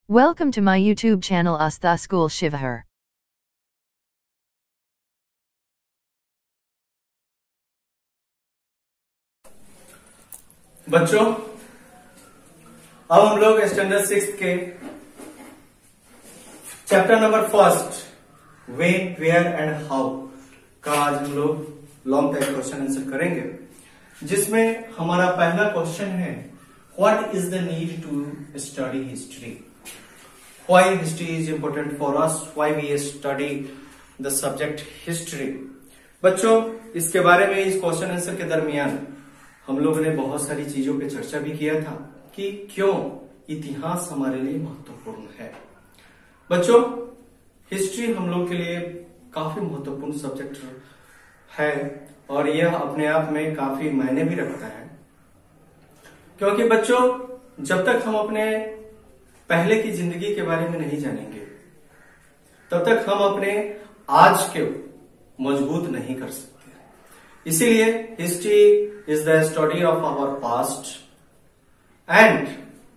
Welcome to my YouTube channel Astha School Shivahar. बच्चों, अब हम लोग स्टैंडर्ड 6 के chapter number first when, where and how का आज हम लोग लॉन्ग टाइप क्वेश्चन आंसर करेंगे, जिसमें हमारा पहला क्वेश्चन है what is the need to study history, why history is important for us, why we study the subject history. बच्चों, इसके बारे में इस क्वेश्चन आंसर के दरमियान हम लोगों ने बहुत सारी चीजों पे चर्चा भी किया था कि क्यों इतिहास हमारे लिए महत्वपूर्ण है। बच्चों, हिस्ट्री हम लोग के लिए काफी महत्वपूर्ण सब्जेक्ट है और यह अपने आप में काफी मायने भी रखता है, क्योंकि बच्चों जब तक हम अपने पहले की जिंदगी के बारे में नहीं जानेंगे तब तक हम अपने आज के मजबूत नहीं कर सकते। इसीलिए history is the study of our past, and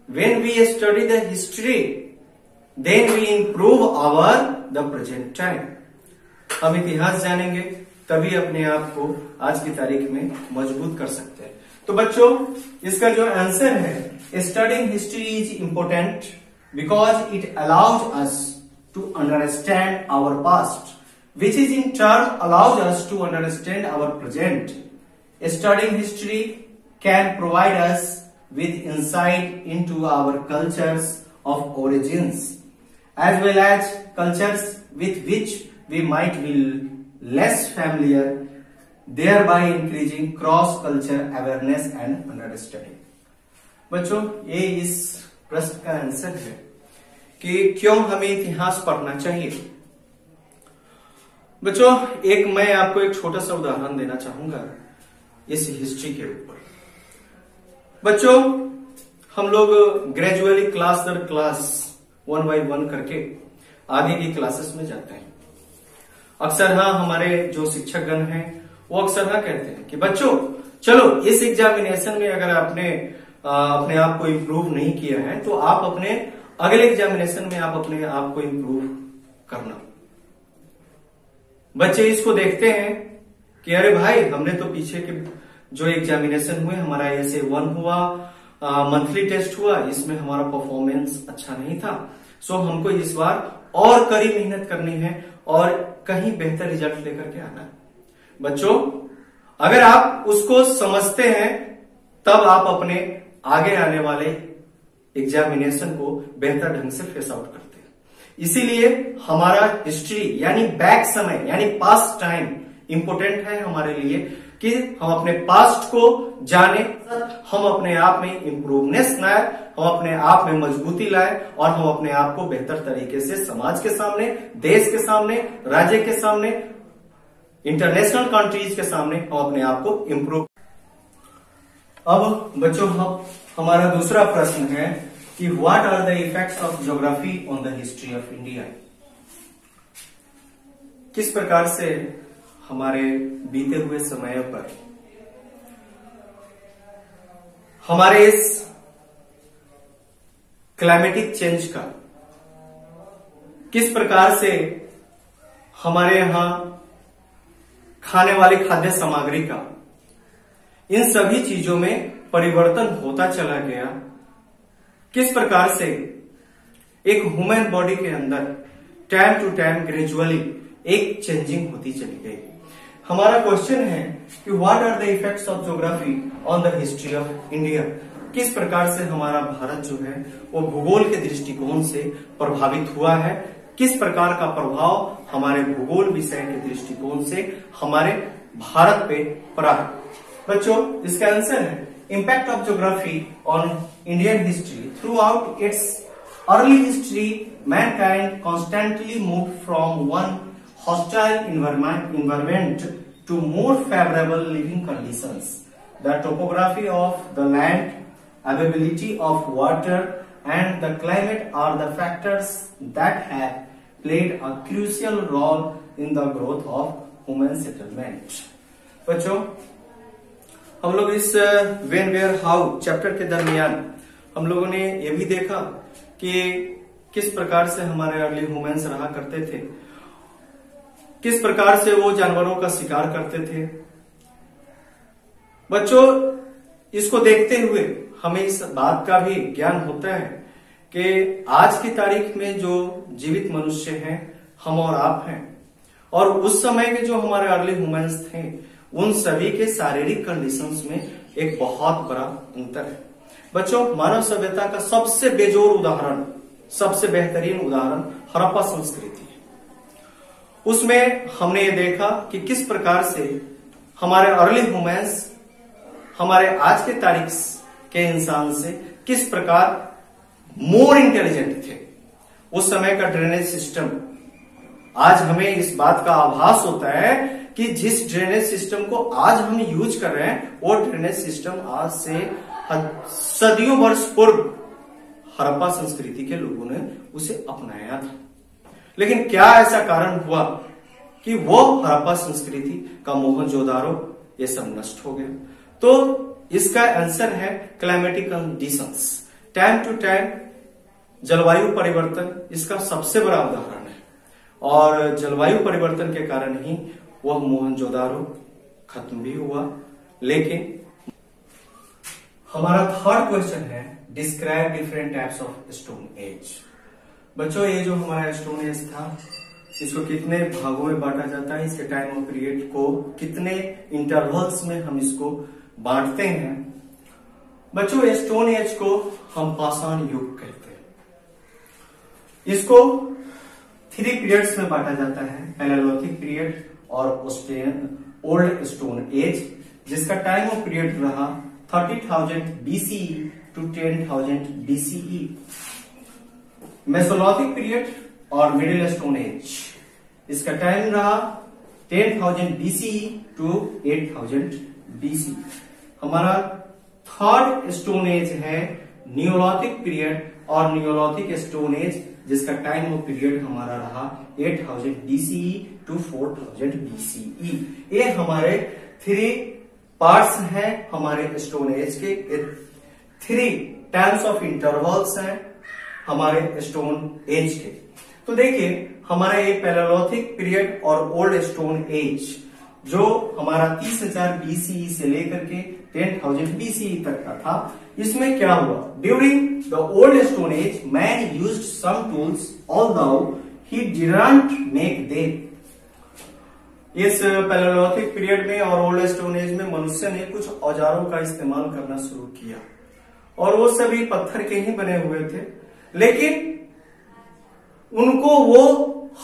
when we study the history then we improve our the present time। हम इतिहास जानेंगे तभी अपने आप को आज की तारीख में मजबूत कर सकते हैं। तो बच्चों, इसका जो आंसर है, studying history is important because it allows us to understand our past, which is in turn allows us to understand our present। Studying history can provide us with insight into our cultures of origins, as well as cultures with which we might be less familiar, thereby increasing cross-culture awareness and understanding। बच्चों, ये इस प्रश्न का answer है कि क्यों हमें इतिहास पढ़ना चाहिए। बच्चों, मैं आपको एक छोटा सा उदाहरण देना चाहूंगा इस हिस्ट्री के ऊपर। बच्चों, हम लोग ग्रेजुअली क्लास दर क्लास 1 by 1 करके आगे की क्लासेस में जाते हैं। अक्सर हमारे जो शिक्षक गण हैं वो अक्सर कहते हैं कि बच्चों चलो इस एग्जामिनेशन में अगर आपने अपने आप को इम्प्रूव नहीं किया है तो आप अपने अगले एग्जामिनेशन में आप अपने आप को इम्प्रूव करना। बच्चे इसको देखते हैं कि अरे भाई, हमने तो पीछे के जो एग्जामिनेशन हुए, हमारा ऐसे 1 हुआ, मंथली टेस्ट हुआ, इसमें हमारा परफॉर्मेंस अच्छा नहीं था, सो हमको इस बार और कड़ी मेहनत करनी है और कहीं बेहतर रिजल्ट लेकर के आना है। बच्चों, अगर आप उसको समझते हैं तब आप अपने आगे आने वाले एग्जामिनेशन को बेहतर ढंग से फेस आउट करते हैं। इसीलिए हमारा हिस्ट्री यानी बैक समय यानी पास्ट टाइम इंपोर्टेंट है हमारे लिए कि हम अपने पास्ट को जाने, हम अपने आप में इंप्रूवनेस लाए, हम अपने आप में मजबूती लाए और हम अपने आप को बेहतर तरीके से समाज के सामने, देश के सामने, राज्य के सामने, इंटरनेशनल कंट्रीज के सामने हम अपने आप को इंप्रूव। अब बच्चों, हमारा दूसरा प्रश्न है कि what are the effects of geography on the history of India. किस प्रकार से हमारे बीते हुए समय पर हमारे इस क्लाइमेटिक चेंज का, किस प्रकार से हमारे यहां खाने वाली खाद्य सामग्री का, इन सभी चीजों में परिवर्तन होता चला गया, किस प्रकार से एक ह्यूमन बॉडी के अंदर टाइम टू टाइम ग्रेजुअली एक चेंजिंग होती चली गई। हमारा क्वेश्चन है कि what are the effects of geography on the history of India. किस प्रकार से हमारा भारत जो है वो भूगोल के दृष्टिकोण से प्रभावित हुआ है, किस प्रकार का प्रभाव हमारे भूगोल विषय के दृष्टिकोण से हमारे भारत पे पड़ा है। बच्चों, इसका आंसर है impact of geography on Indian history. Through out it's early history Mankind constantly move from one hostile environment to more favorable living conditions। The topography of the land, availability of water and the climate are the factors that have played a crucial role in the growth of human settlement। बच्चों, हम लोग इस when, where, how chapter के दरमियान हम लोगों ने ये भी देखा कि किस प्रकार से हमारे अर्ली ह्यूमंस रहा करते थे, किस प्रकार से वो जानवरों का शिकार करते थे। बच्चों, इसको देखते हुए हमें इस बात का भी ज्ञान होता है कि आज की तारीख में जो जीवित मनुष्य हैं, हम और आप हैं, और उस समय के जो हमारे अर्ली ह्यूमंस थे, उन सभी के शारीरिक कंडीशंस में एक बहुत बड़ा अंतर है। बच्चों, मानव सभ्यता का सबसे बेजोर उदाहरण, सबसे बेहतरीन उदाहरण हड़प्पा संस्कृति है। उसमें हमने ये देखा कि किस प्रकार से हमारे अर्ली ह्यूमंस हमारे आज के तारीख के इंसान से किस प्रकार मोर इंटेलिजेंट थे। उस समय का ड्रेनेज सिस्टम, आज हमें इस बात का आभास होता है कि जिस ड्रेनेज सिस्टम को आज हम यूज कर रहे हैं, वो ड्रेनेज सिस्टम आज से सदियों वर्ष पूर्व हड़प्पा संस्कृति के लोगों ने उसे अपनाया था। लेकिन क्या ऐसा कारण हुआ कि वो हड़प्पा संस्कृति का मोहनजोदारो ये सब नष्ट हो गया? तो इसका आंसर है climatic conditions. Time to time जलवायु परिवर्तन इसका सबसे बड़ा उदाहरण है, और जलवायु परिवर्तन के कारण ही वह मोहनजोदारो खत्म भी हुआ। लेकिन हमारा थर्ड क्वेश्चन है, describe different types of stone age. बच्चों, ये जो हमारा स्टोन एज था, इसको कितने भागों में बांटा जाता है, इसके टाइम ऑफ पीरियड को कितने इंटरवल्स में हम इसको बांटते हैं? बच्चों, स्टोन एज को हम पाषाण युग कहते हैं। इसको 3 पीरियड्स में बांटा जाता है, पैलेओलिथिक पीरियड और ओल्ड स्टोन एज, जिसका टाइम ऑफ पीरियड रहा 30,000 BCE to 10,000 BCE। Mesolithic period और मिडिल स्टोन एज, इसका टाइम रहा 10,000 BCE to 8,000 BC। हमारा थर्ड स्टोन एज है नियोलिथिक पीरियड और नियोलिथिक स्टोन एज, जिसका टाइम ऑफ पीरियड हमारा रहा 8,000 BCE to 4,000 BCE। ये हमारे 3 पार्ट्स हैं हमारे स्टोन एज के, 3 टाइम्स ऑफ इंटरवल्स हैं हमारे स्टोन एज के। तो देखिए, हमारे ये पैलेओलिथिक पीरियड और ओल्ड स्टोन एज जो हमारा 30,000 BCE से लेकर के 10,000 BCE तक का था, इसमें क्या हुआ? During the old stone age man used some tools although he didn't make them. इस पैलेओलिथिक पीरियड में और ओल्ड स्टोन एज में मनुष्य ने कुछ औजारों का इस्तेमाल करना शुरू किया, और वो सभी पत्थर के ही बने हुए थे, लेकिन उनको वो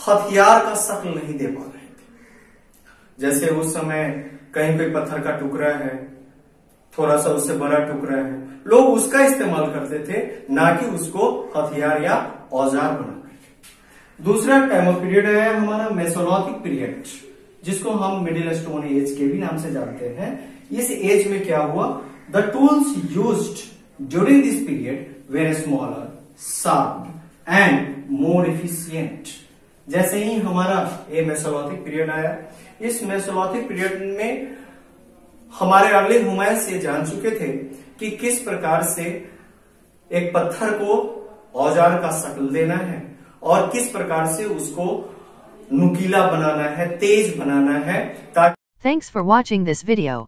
हथियार का शक्ल नहीं दे पा रहे थे। जैसे उस समय कहीं कोई पत्थर का टुकड़ा है, थोड़ा सा उससे बड़ा टुकड़ा है, लोग उसका इस्तेमाल करते थे, ना कि उसको हथियार या औजार बनाकर। दूसरा टाइम ऑफ पीरियड है हमारा मेसोलिथिक पीरियड, जिसको हम मिडिल स्टोन एज के भी नाम से जानते हैं। इस एज में क्या हुआ? The tools used during this period were smaller, sharp and more efficient. जैसे ही हमारा ये मेसोलिथिक पीरियड आया, इस मेसोलिथिक पीरियड में हमारे अर्ली ह्यूमंस ये जान चुके थे कि किस प्रकार से एक पत्थर को औजार का शक्ल देना है और किस प्रकार से उसको नुकीला बनाना है, तेज बनाना है। Thanks for watching this video.